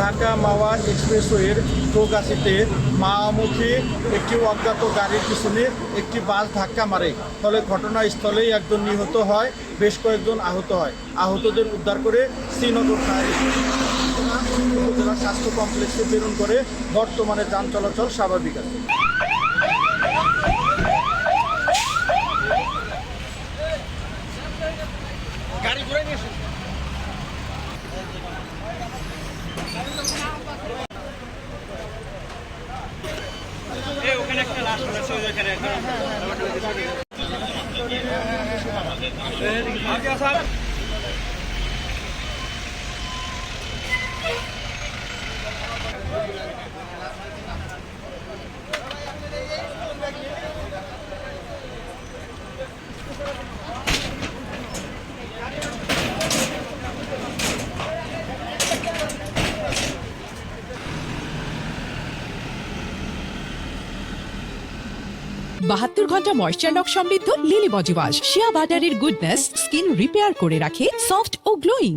ঢাকা মাওয়া এক্সপ্রেসওয়ের প্রকাশিতে মাওয়ামুখী একটি অজ্ঞাত গাড়ির পিছনে একটি বাস ধাক্কা মারে। ফলে ঘটনাস্থলেই একজন নিহত হয়, বেশ কয়েকজন আহত হয়। আহতদের উদ্ধার করে শ্রীনগর ফায়ার উপজেলা স্বাস্থ্য কমপ্লেক্সে প্রেরণ করে। বর্তমানে যান চলাচল স্বাভাবিক আছে। গাড়ি ঘুরে নিয়ে ওখানে একটা লাশ পড়েছে ওইখানে বাহাত্তর ঘন্টা ময়েশ্চার লক সমৃদ্ধ লিলি বডি ওয়াশ শিয়া বাটারের গুডনেস স্কিন রিপেয়ার করে রাখে সফট ও গ্লোয়িং।